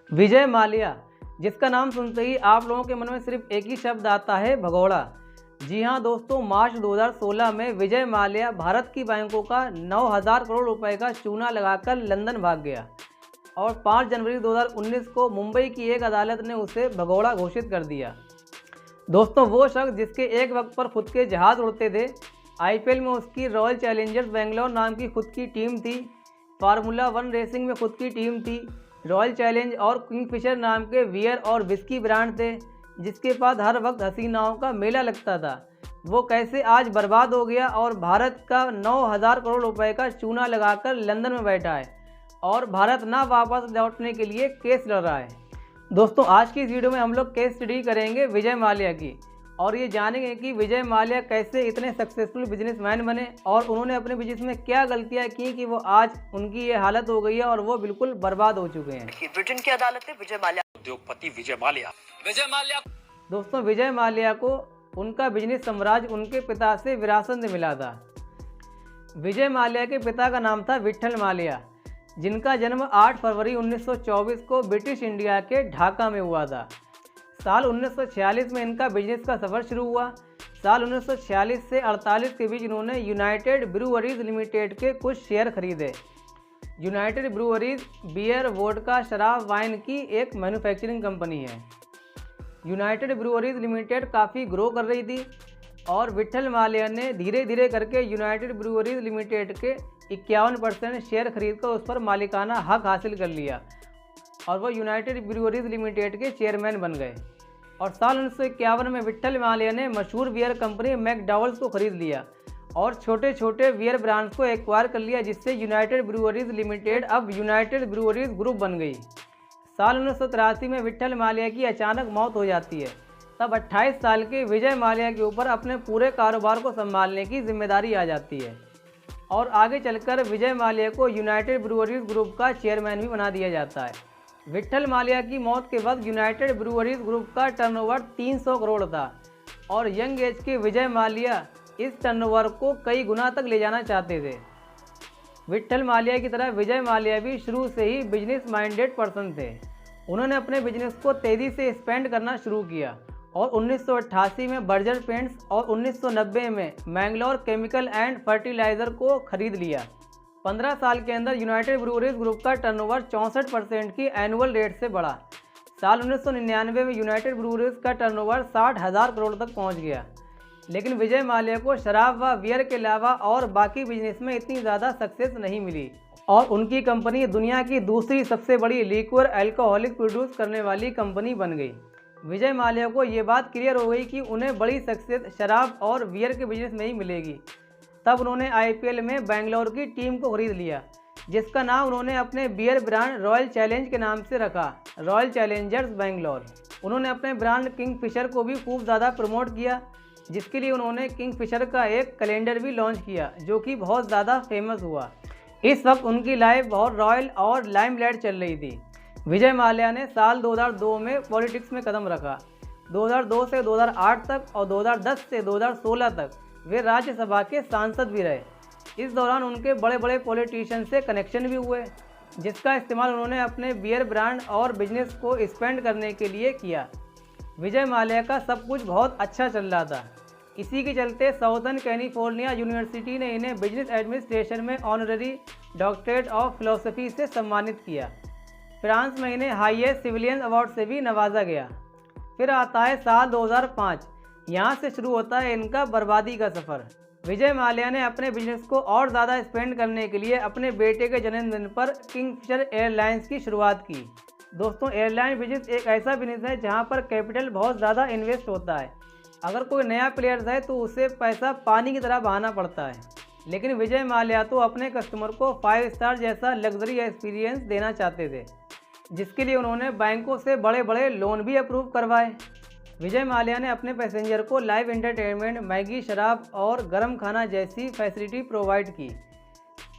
विजय माल्या, जिसका नाम सुनते ही आप लोगों के मन में सिर्फ एक ही शब्द आता है, भगोड़ा। जी हाँ दोस्तों, मार्च 2016 में विजय माल्या भारत की बैंकों का 9,000 करोड़ रुपए का चूना लगाकर लंदन भाग गया और 5 जनवरी 2019 को मुंबई की एक अदालत ने उसे भगोड़ा घोषित कर दिया। दोस्तों, वो शख्स जिसके एक वक्त पर खुद के जहाज़ उड़ते थे, आईपीएल में उसकी रॉयल चैलेंजर्स बेंगलोर नाम की खुद की टीम थी, फार्मूला 1 रेसिंग में खुद की टीम थी, रॉयल चैलेंज और किंगफिशर नाम के बियर और विस्की ब्रांड थे, जिसके पास हर वक्त हसीनाओं का मेला लगता था, वो कैसे आज बर्बाद हो गया और भारत का 9,000 करोड़ रुपए का चूना लगाकर लंदन में बैठा है और भारत ना वापस लौटने के लिए केस लड़ रहा है। दोस्तों, आज की इस वीडियो में हम लोग केस स्टडी करेंगे विजय माल्या की और ये जानेंगे कि विजय माल्या कैसे इतने सक्सेसफुल बिजनेसमैन बने और उन्होंने अपने बिजनेस में क्या गलतियां की कि वो आज उनकी ये हालत हो गई है और वो बिल्कुल बर्बाद हो चुके हैं। ब्रिटेन की अदालत ने विजय माल्या उद्योगपति विजय माल्या दोस्तों, विजय माल्या को उनका बिजनेस साम्राज्य उनके पिता से विरासत में मिला था। विजय माल्या के पिता का नाम था विट्ठल माल्या, जिनका जन्म 8 फरवरी 1924 को ब्रिटिश इंडिया के ढाका में हुआ था। साल 1946 में इनका बिजनेस का सफ़र शुरू हुआ। साल 1946 से 48 के बीच इन्होंने यूनाइटेड ब्रूअरीज लिमिटेड के कुछ शेयर खरीदे। यूनाइटेड ब्रूअरीज बियर, वोडका, शराब, वाइन की एक मैन्युफैक्चरिंग कंपनी है। यूनाइटेड ब्रूअरीज लिमिटेड काफ़ी ग्रो कर रही थी और विट्ठल माल्या ने धीरे धीरे करके यूनाइटेड ब्रूअरीज लिमिटेड के 51% शेयर खरीदकर उस पर मालिकाना हक हासिल कर लिया और वह यूनाइटेड ब्रूअरीज लिमिटेड के चेयरमैन बन गए। और साल 1951 में विट्ठल माल्या ने मशहूर बियर कंपनी मैकडॉवल्स को खरीद लिया और छोटे छोटे बियर ब्रांड्स को एक्वायर कर लिया, जिससे यूनाइटेड ब्रूअरीज लिमिटेड अब यूनाइटेड ब्रूअरीज ग्रुप बन गई। साल 1983 में विट्ठल माल्या की अचानक मौत हो जाती है। तब 28 साल के विजय माल्या के ऊपर अपने पूरे कारोबार को संभालने की जिम्मेदारी आ जाती है और आगे चलकर विजय माल्या को यूनाइटेड ब्रूअरीज ग्रुप का चेयरमैन भी बना दिया जाता है। विट्ठल माल्या की मौत के बाद यूनाइटेड ब्रूअरीज ग्रुप का टर्नओवर 300 करोड़ था और यंग एज के विजय माल्या इस टर्नओवर को कई गुना तक ले जाना चाहते थे। विट्ठल माल्या की तरह विजय माल्या भी शुरू से ही बिजनेस माइंडेड पर्सन थे। उन्होंने अपने बिजनेस को तेज़ी से एक्सपेंड करना शुरू किया और 1988 में बर्जर पेंट्स और 1990 में मैंगलोर केमिकल एंड फर्टिलाइज़र को खरीद लिया। 15 साल के अंदर यूनाइटेड ब्रूअरीज ग्रुप का टर्नओवर 64% की एनुअल रेट से बढ़ा। साल 1999 में यूनाइटेड ब्रूअरीज का टर्नओवर 60,000 करोड़ तक पहुंच गया। लेकिन विजय माल्या को शराब व बियर के अलावा और बाकी बिजनेस में इतनी ज़्यादा सक्सेस नहीं मिली और उनकी कंपनी दुनिया की दूसरी सबसे बड़ी लिक्विड अल्कोहलिक प्रोड्यूस करने वाली कंपनी बन गई। विजय माल्या को ये बात क्लियर हो गई कि उन्हें बड़ी सक्सेस शराब और बियर के बिजनेस में ही मिलेगी। तब उन्होंने आईपीएल में बेंगलोर की टीम को खरीद लिया, जिसका नाम उन्होंने अपने बियर ब्रांड रॉयल चैलेंज के नाम से रखा, रॉयल चैलेंजर्स बेंगलोर। उन्होंने अपने ब्रांड किंगफिशर को भी खूब ज़्यादा प्रमोट किया, जिसके लिए उन्होंने किंगफिशर का एक कैलेंडर भी लॉन्च किया, जो कि बहुत ज़्यादा फेमस हुआ। इस वक्त उनकी लाइफ बहुत रॉयल और लाइमलाइट चल रही थी। विजय माल्या ने साल 2002 में पॉलिटिक्स में कदम रखा। 2002 से 2008 तक और 2010 से 2016 तक वे राज्यसभा के सांसद भी रहे। इस दौरान उनके बड़े बड़े पॉलिटिशियन से कनेक्शन भी हुए, जिसका इस्तेमाल उन्होंने अपने बियर ब्रांड और बिजनेस को एक्सपेंड करने के लिए किया। विजय माल्या का सब कुछ बहुत अच्छा चल रहा था। इसी के चलते साउथर्न कैलिफोर्निया यूनिवर्सिटी ने इन्हें बिजनेस एडमिनिस्ट्रेशन में ऑनररी डॉक्टरेट ऑफ फिलोसफी से सम्मानित किया। फ्रांस में इन्हें हाईएस्ट सिविलियन अवार्ड से भी नवाजा गया। फिर आता है साल 2005। यहाँ से शुरू होता है इनका बर्बादी का सफ़र। विजय माल्या ने अपने बिजनेस को और ज़्यादा स्पेंड करने के लिए अपने बेटे के जन्मदिन पर किंगफिशर एयरलाइंस की शुरुआत की। दोस्तों, एयरलाइन बिजनेस एक ऐसा बिजनेस है जहाँ पर कैपिटल बहुत ज़्यादा इन्वेस्ट होता है। अगर कोई नया प्लेयर है तो उसे पैसा पानी की तरह बहाना पड़ता है, लेकिन विजय माल्या तो अपने कस्टमर को 5 स्टार जैसा लग्जरी एक्सपीरियंस देना चाहते थे, जिसके लिए उन्होंने बैंकों से बड़े बड़े लोन भी अप्रूव करवाए। विजय माल्या ने अपने पैसेंजर को लाइव एंटरटेनमेंट, मैगी, शराब और गर्म खाना जैसी फैसिलिटी प्रोवाइड की।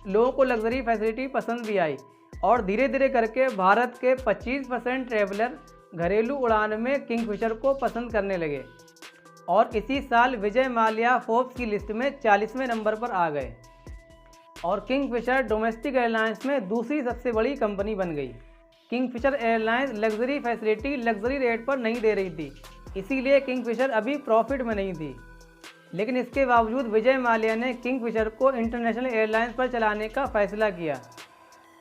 लोगों को लग्जरी फैसिलिटी पसंद भी आई और धीरे धीरे करके भारत के 25% ट्रैवलर घरेलू उड़ान में किंगफिशर को पसंद करने लगे और इसी साल विजय माल्या फोर्ब्स की लिस्ट में 40वें नंबर पर आ गए और किंगफिशर डोमेस्टिक एयरलाइंस में दूसरी सबसे बड़ी कंपनी बन गई। Kingfisher airlines luxury facility luxury rate पर नहीं दे रही थी, इसीलिए किंगफिशर अभी प्रॉफिट में नहीं थी। लेकिन इसके बावजूद विजय माल्या ने किंगफिशर को इंटरनेशनल एयरलाइंस पर चलाने का फैसला किया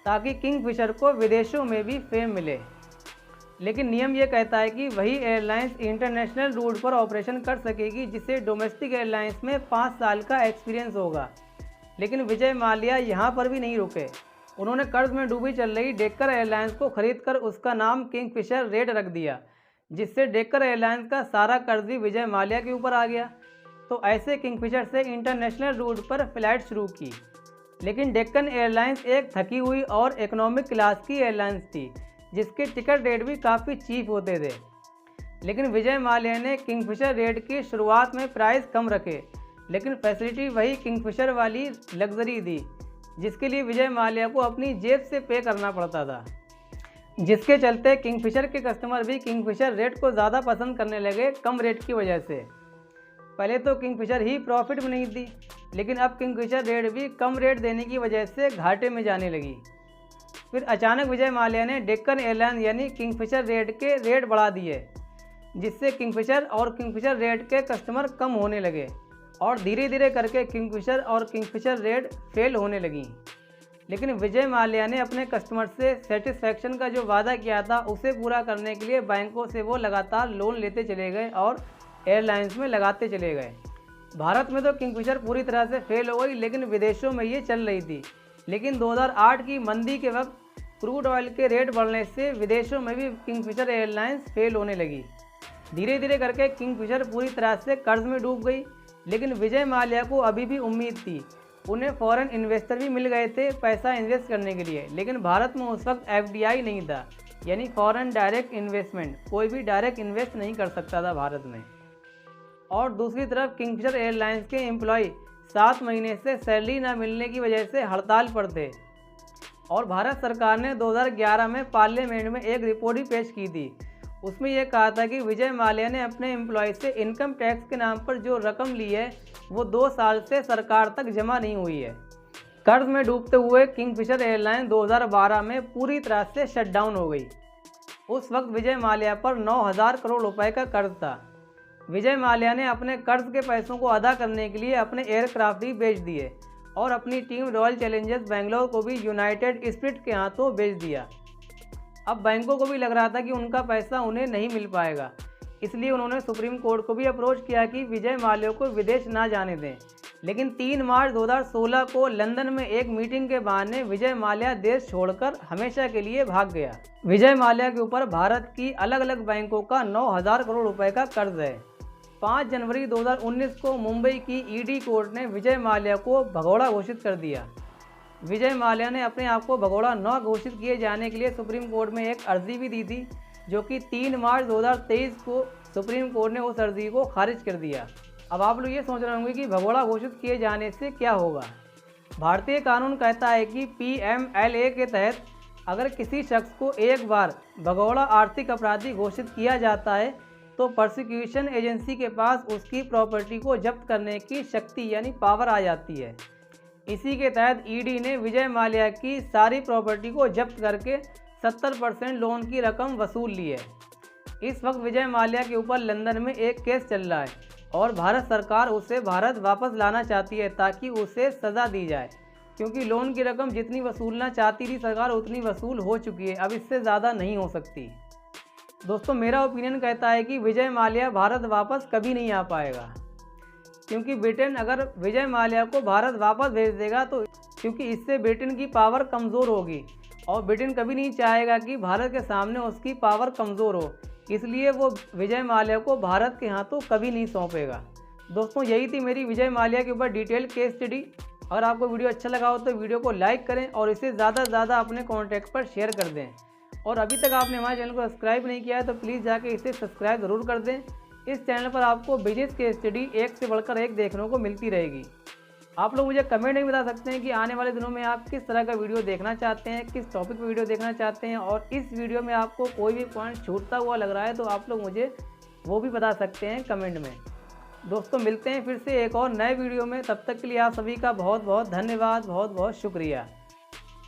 ताकि किंगफिशर को विदेशों में भी फेम मिले। लेकिन नियम ये कहता है कि वही एयरलाइंस इंटरनेशनल रूट पर ऑपरेशन कर सकेगी जिसे डोमेस्टिक एयरलाइंस में 5 साल का एक्सपीरियंस होगा। लेकिन विजय माल्या यहाँ पर भी नहीं रुके। उन्होंने कर्ज में डूबी चल रही डेक्कन एयरलाइंस को खरीदकर उसका नाम किंगफिशर रेड रख दिया, जिससे डेक्कन एयरलाइंस का सारा कर्ज भी विजय माल्या के ऊपर आ गया। तो ऐसे किंगफिशर से इंटरनेशनल रूट पर फ्लाइट शुरू की। लेकिन डेक्कन एयरलाइंस एक थकी हुई और इकोनॉमिक क्लास की एयरलाइंस थी, जिसके टिकट रेट भी काफ़ी चीप होते थे। लेकिन विजय माल्या ने किंगफिशर रेट की शुरुआत में प्राइस कम रखे, लेकिन फैसिलिटी वही किंगफिशर वाली लग्जरी दी, जिसके लिए विजय माल्या को अपनी जेब से पे करना पड़ता था, जिसके चलते किंगफिशर के कस्टमर भी किंगफिशर रेट को ज़्यादा पसंद करने लगे कम रेट की वजह से। पहले तो किंगफिशर ही प्रॉफिट में नहीं थी, लेकिन अब किंगफिशर रेट भी कम रेट देने की वजह से घाटे में जाने लगी। फिर अचानक विजय माल्या ने डेक्कन एयरलाइंस यानी किंगफिशर रेट के रेट बढ़ा दिए, जिससे किंगफिशर और किंगफिशर रेट के कस्टमर कम होने लगे और धीरे धीरे करके किंगफिशर और किंगफिशर रेट फेल होने लगी। लेकिन विजय माल्या ने अपने कस्टमर से सेटिस्फैक्शन का जो वादा किया था उसे पूरा करने के लिए बैंकों से वो लगातार लोन लेते चले गए और एयरलाइंस में लगाते चले गए। भारत में तो किंगफिशर पूरी तरह से फेल हो गई, लेकिन विदेशों में ये चल रही थी। लेकिन 2008 की मंदी के वक्त क्रूड ऑयल के रेट बढ़ने से विदेशों में भी किंगफिशर एयरलाइंस फेल होने लगी। धीरे धीरे करके किंगफिशर पूरी तरह से कर्ज में डूब गई। लेकिन विजय माल्या को अभी भी उम्मीद थी। उन्हें फॉरेन इन्वेस्टर भी मिल गए थे पैसा इन्वेस्ट करने के लिए, लेकिन भारत में उस वक्त FDI नहीं था, यानी फॉरेन डायरेक्ट इन्वेस्टमेंट। कोई भी डायरेक्ट इन्वेस्ट नहीं कर सकता था भारत में। और दूसरी तरफ किंगफिशर एयरलाइंस के एम्प्लॉय 7 महीने से सैलरी न मिलने की वजह से हड़ताल पर थे और भारत सरकार ने 2011 में पार्लियामेंट में एक रिपोर्ट भी पेश की थी। उसमें यह कहा था कि विजय माल्या ने अपने एम्प्लॉय से इनकम टैक्स के नाम पर जो रकम ली है वो 2 साल से सरकार तक जमा नहीं हुई है। कर्ज में डूबते हुए किंगफिशर एयरलाइंस 2012 में पूरी तरह से शटडाउन हो गई। उस वक्त विजय माल्या पर 9,000 करोड़ रुपए का कर्ज था। विजय माल्या ने अपने कर्ज के पैसों को अदा करने के लिए अपने एयरक्राफ्ट भी बेच दिए और अपनी टीम रॉयल चैलेंजर्स बेंगलोर को भी यूनाइटेड स्पिरिट के हाथों बेच दिया। अब बैंकों को भी लग रहा था कि उनका पैसा उन्हें नहीं मिल पाएगा, इसलिए उन्होंने सुप्रीम कोर्ट को भी अप्रोच किया कि विजय माल्या को विदेश ना जाने दें। लेकिन 3 मार्च 2016 को लंदन में एक मीटिंग के बहाने विजय माल्या देश छोड़कर हमेशा के लिए भाग गया। विजय माल्या के ऊपर भारत की अलग अलग बैंकों का 9,000 करोड़ रुपए का कर्ज है। 5 जनवरी 2019 को मुंबई की ED कोर्ट ने विजय माल्या को भगोड़ा घोषित कर दिया। विजय माल्या ने अपने आप को भगोड़ा न घोषित किए जाने के लिए सुप्रीम कोर्ट में एक अर्जी भी दी थी, जो कि 3 मार्च 2023 को सुप्रीम कोर्ट ने उस अर्जी को खारिज कर दिया। अब आप लोग ये सोच रहे होंगे कि भगोड़ा घोषित किए जाने से क्या होगा। भारतीय कानून कहता है कि PMLA के तहत अगर किसी शख्स को एक बार भगोड़ा आर्थिक अपराधी घोषित किया जाता है तो प्रोसिक्यूशन एजेंसी के पास उसकी प्रॉपर्टी को जब्त करने की शक्ति यानी पावर आ जाती है। इसी के तहत ED ने विजय माल्या की सारी प्रॉपर्टी को जब्त करके 70% लोन की रकम वसूल ली है। इस वक्त विजय माल्या के ऊपर लंदन में एक केस चल रहा है और भारत सरकार उसे भारत वापस लाना चाहती है ताकि उसे सज़ा दी जाए, क्योंकि लोन की रकम जितनी वसूलना चाहती थी सरकार उतनी वसूल हो चुकी है, अब इससे ज़्यादा नहीं हो सकती। दोस्तों, मेरा ओपिनियन कहता है कि विजय माल्या भारत वापस कभी नहीं आ पाएगा, क्योंकि ब्रिटेन अगर विजय माल्या को भारत वापस भेज देगा तो क्योंकि इससे ब्रिटेन की पावर कमज़ोर होगी और ब्रिटेन कभी नहीं चाहेगा कि भारत के सामने उसकी पावर कमज़ोर हो, इसलिए वो विजय माल्या को भारत के हाथों कभी नहीं सौंपेगा। दोस्तों, यही थी मेरी विजय माल्या के ऊपर डिटेल केस स्टडी। अगर आपको वीडियो अच्छा लगा हो तो वीडियो को लाइक करें और इसे ज़्यादा से ज़्यादा अपने कॉन्टैक्ट पर शेयर कर दें। और अभी तक आपने हमारे चैनल को सब्सक्राइब नहीं किया है तो प्लीज़ जाके इसे सब्सक्राइब ज़रूर कर दें। इस चैनल पर आपको बिजनेस केस स्टडी एक से बढ़कर एक देखने को मिलती रहेगी। आप लोग मुझे कमेंट में बता सकते हैं कि आने वाले दिनों में आप किस तरह का वीडियो देखना चाहते हैं, किस टॉपिक पर वीडियो देखना चाहते हैं, और इस वीडियो में आपको कोई भी पॉइंट छूटता हुआ लग रहा है तो आप लोग मुझे वो भी बता सकते हैं कमेंट में। दोस्तों, मिलते हैं फिर से एक और नए वीडियो में। तब तक के लिए आप सभी का बहुत बहुत धन्यवाद, बहुत बहुत शुक्रिया।